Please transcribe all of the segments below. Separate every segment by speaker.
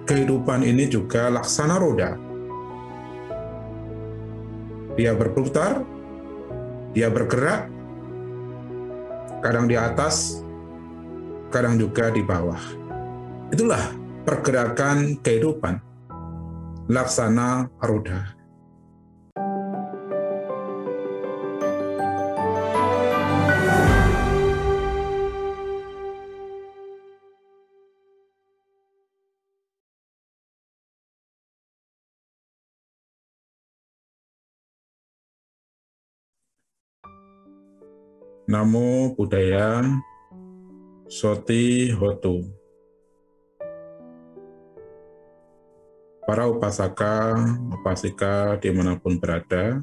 Speaker 1: kehidupan ini juga laksana roda. Dia berputar, dia bergerak, kadang di atas, kadang juga di bawah. Itulah pergerakan kehidupan, laksana roda. Namo Buddhaya, Soti Hotu. Para upasaka, upasika dimanapun berada,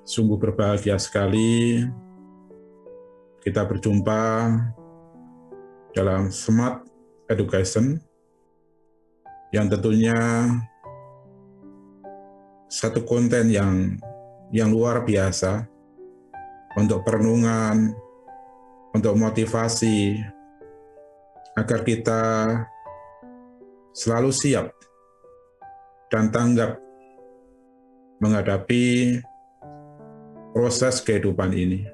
Speaker 1: sungguh berbahagia sekali kita berjumpa dalam Smart Education yang tentunya satu konten yang luar biasa untuk perenungan, untuk motivasi, agar kita selalu siap dan tanggap menghadapi proses kehidupan ini.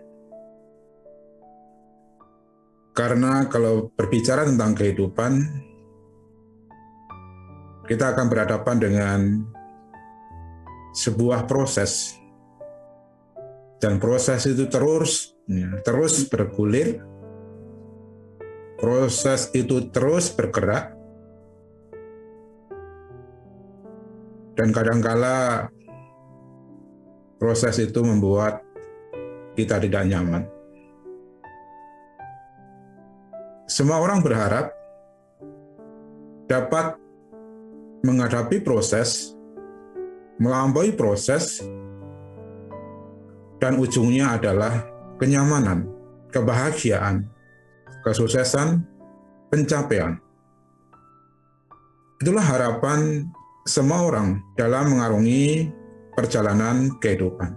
Speaker 1: Karena kalau berbicara tentang kehidupan, kita akan berhadapan dengan sebuah proses. Dan proses itu terus bergulir, proses itu terus bergerak, dan kadangkala proses itu membuat kita tidak nyaman. Semua orang berharap dapat menghadapi proses, melampaui proses, dan ujungnya adalah kenyamanan, kebahagiaan, kesuksesan, pencapaian. Itulah harapan semua orang dalam mengarungi perjalanan kehidupan.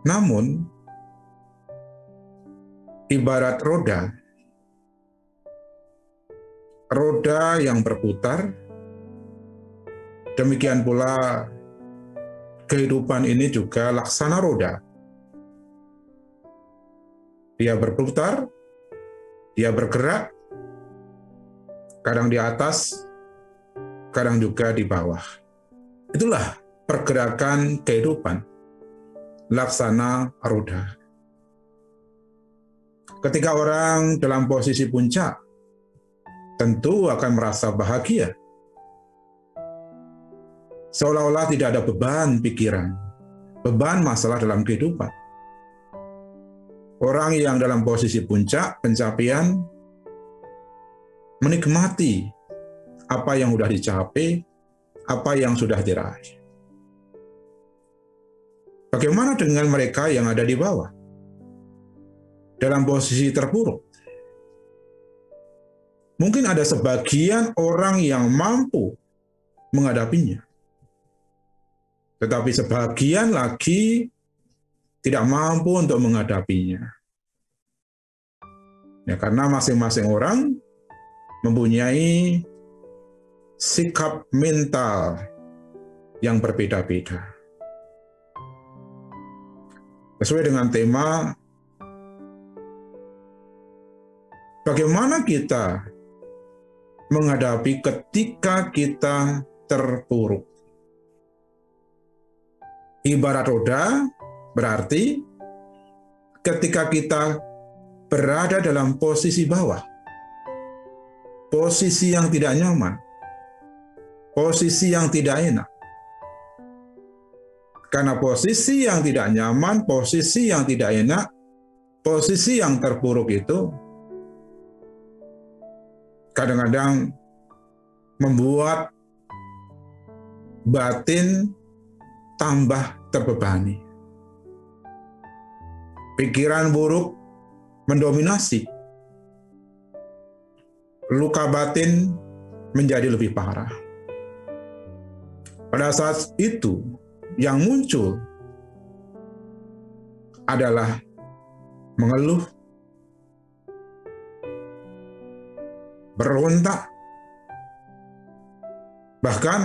Speaker 1: Namun, ibarat roda yang berputar, demikian pula kehidupan ini juga laksana roda. Dia berputar, dia bergerak, kadang di atas, kadang juga di bawah. Itulah pergerakan kehidupan, laksana roda. Ketika orang dalam posisi puncak, tentu akan merasa bahagia. Seolah-olah tidak ada beban pikiran, beban masalah dalam kehidupan. Orang yang dalam posisi puncak pencapaian menikmati apa yang sudah dicapai, apa yang sudah diraih. Bagaimana dengan mereka yang ada di bawah? Dalam posisi terpuruk. Mungkin ada sebagian orang yang mampu menghadapinya. Tetapi sebagian lagi tidak mampu untuk menghadapinya. Ya, karena masing-masing orang mempunyai sikap mental yang berbeda-beda. Sesuai dengan tema, bagaimana kita menghadapi ketika kita terpuruk. Ibarat roda berarti ketika kita berada dalam posisi bawah, posisi yang tidak nyaman, posisi yang tidak enak. Karena posisi yang tidak nyaman, posisi yang tidak enak, posisi yang terpuruk itu kadang-kadang membuat batin tambah terbebani. Pikiran buruk mendominasi. Luka batin menjadi lebih parah. Pada saat itu, yang muncul adalah mengeluh, berontak, Bahkan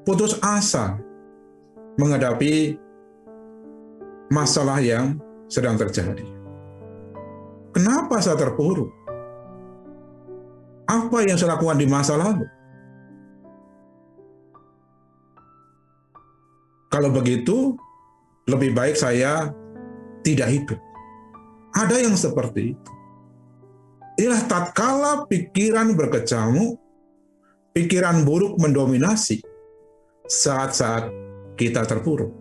Speaker 1: putus asa menghadapi masalah yang sedang terjadi. Kenapa saya terpuruk? Apa yang saya lakukan di masa lalu? Kalau begitu, lebih baik saya tidak hidup. Ada yang seperti itu. Inilah tatkala pikiran berkecamuk, pikiran buruk mendominasi, saat-saat kita terpuruk.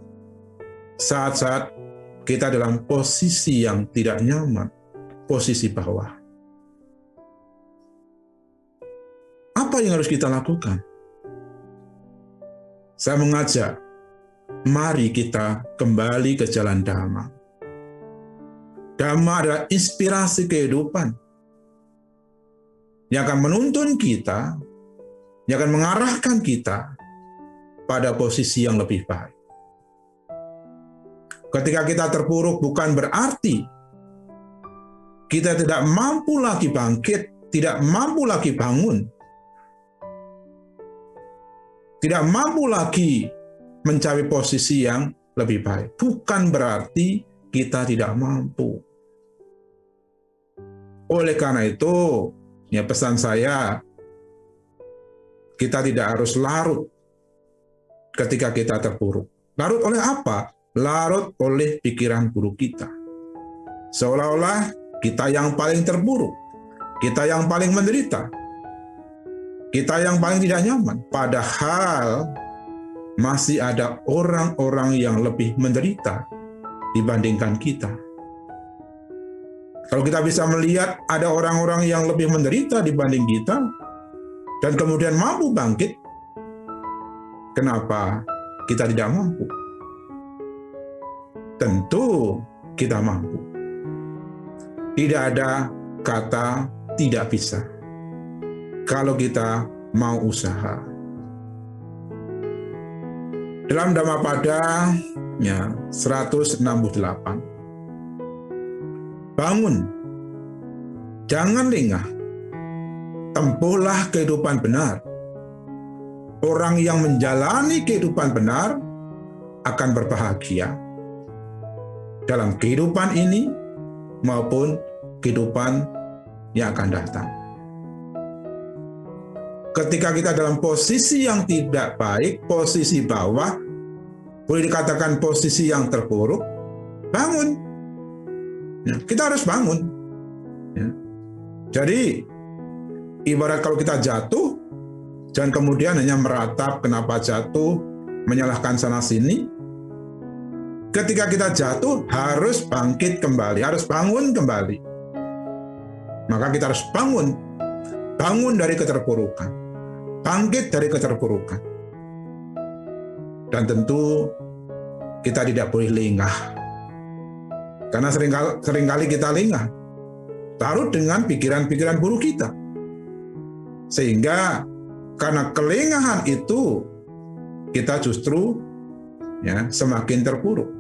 Speaker 1: Saat-saat kita dalam posisi yang tidak nyaman, posisi bawah. Apa yang harus kita lakukan? Saya mengajak, mari kita kembali ke jalan Dhamma. Dhamma adalah inspirasi kehidupan yang akan menuntun kita, yang akan mengarahkan kita pada posisi yang lebih baik. Ketika kita terpuruk bukan berarti kita tidak mampu lagi bangkit, tidak mampu lagi bangun, tidak mampu lagi mencari posisi yang lebih baik. Bukan berarti kita tidak mampu. Oleh karena itu, ya pesan saya, kita tidak harus larut ketika kita terpuruk. Larut oleh apa? Larut oleh pikiran buruk kita. Seolah-olah kita yang paling terpuruk, kita yang paling menderita, kita yang paling tidak nyaman. Padahal masih ada orang-orang yang lebih menderita dibandingkan kita. Kalau kita bisa melihat ada orang-orang yang lebih menderita dibanding kita, dan kemudian mampu bangkit, kenapa kita tidak mampu? Tentu kita mampu. Tidak ada kata tidak bisa kalau kita mau usaha. Dalam Dhammapada 168, bangun, jangan lengah, tempuhlah kehidupan benar. Orang yang menjalani kehidupan benar akan berbahagia dalam kehidupan ini maupun kehidupan yang akan datang. Ketika kita dalam posisi yang tidak baik, posisi bawah, boleh dikatakan posisi yang terpuruk, bangun. Ya, kita harus bangun. Ya. Jadi, ibarat kalau kita jatuh, jangan kemudian hanya meratap kenapa jatuh, menyalahkan sana-sini. Ketika kita jatuh, harus bangkit kembali, harus bangun kembali. Maka kita harus bangun. Bangun dari keterpurukan. Bangkit dari keterpurukan. Dan tentu kita tidak boleh lengah. Karena seringkali kita lengah. Larut dengan pikiran-pikiran buruk kita. Sehingga karena kelengahan itu, kita justru semakin terpuruk,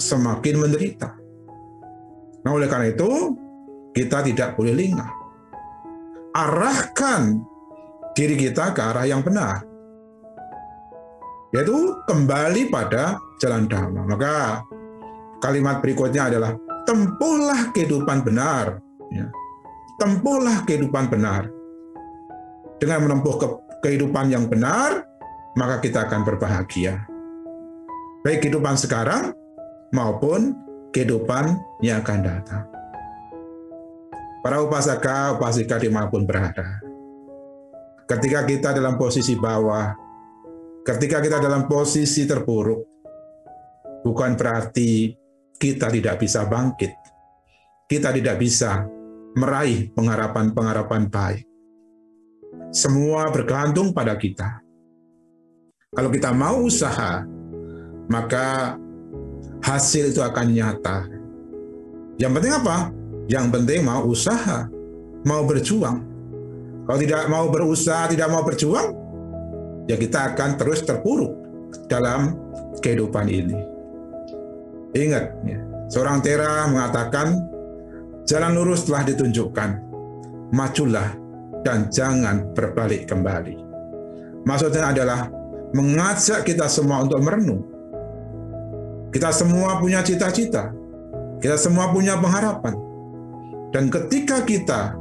Speaker 1: semakin menderita. Nah, oleh karena itu, kita tidak boleh lengah. Arahkan diri kita ke arah yang benar, yaitu kembali pada jalan Dhamma. Maka kalimat berikutnya adalah tempuhlah kehidupan benar. Ya. Tempuhlah kehidupan benar. Dengan menempuh kehidupan yang benar, maka kita akan berbahagia. Baik kehidupan sekarang maupun kehidupan yang akan datang. Para upasaka, upasika dimanapun berada, ketika kita dalam posisi bawah, ketika kita dalam posisi terpuruk, bukan berarti kita tidak bisa bangkit, kita tidak bisa meraih pengharapan-pengharapan baik. Semua bergantung pada kita. Kalau kita mau usaha, maka hasil itu akan nyata. Yang penting apa? Yang penting mau usaha, mau berjuang. Kalau tidak mau berusaha, tidak mau berjuang, ya kita akan terus terpuruk dalam kehidupan ini. Ingat, seorang Tera mengatakan, jalan lurus telah ditunjukkan, majulah dan jangan berbalik kembali. Maksudnya adalah mengajak kita semua untuk merenung. Kita semua punya cita-cita, kita semua punya pengharapan. Dan ketika kita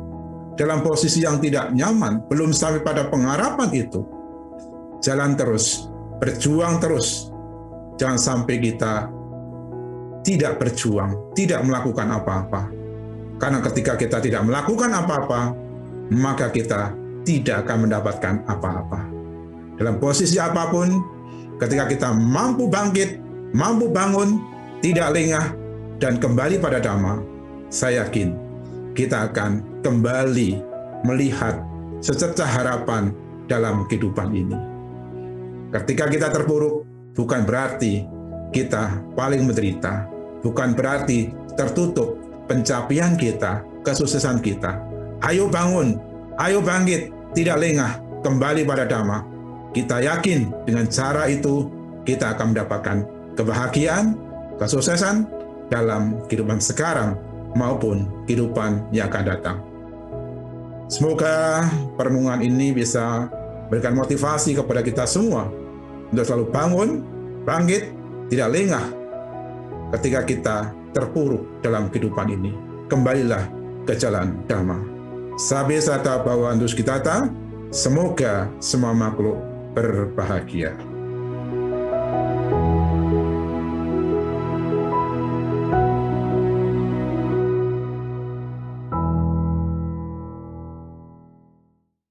Speaker 1: dalam posisi yang tidak nyaman, belum sampai pada pengharapan itu, jalan terus, berjuang terus. Jangan sampai kita tidak berjuang, tidak melakukan apa-apa. Karena ketika kita tidak melakukan apa-apa, maka kita tidak akan mendapatkan apa-apa. Dalam posisi apapun, ketika kita mampu bangkit, mampu bangun, tidak lengah, dan kembali pada Dhamma, saya yakin kita akan kembali melihat secercah harapan dalam kehidupan ini. Ketika kita terpuruk, bukan berarti kita paling menderita, bukan berarti tertutup pencapaian kita, kesuksesan kita. Ayo bangun, ayo bangkit, tidak lengah, kembali pada Dhamma. Kita yakin dengan cara itu kita akan mendapatkan kebahagiaan, kesuksesan dalam kehidupan sekarang maupun kehidupan yang akan datang. Semoga perenungan ini bisa memberikan motivasi kepada kita semua untuk selalu bangun, bangkit, tidak lengah ketika kita terpuruk dalam kehidupan ini. Kembalilah ke jalan Dhamma. Sabe sata bhavantu kita, semoga semua makhluk berbahagia.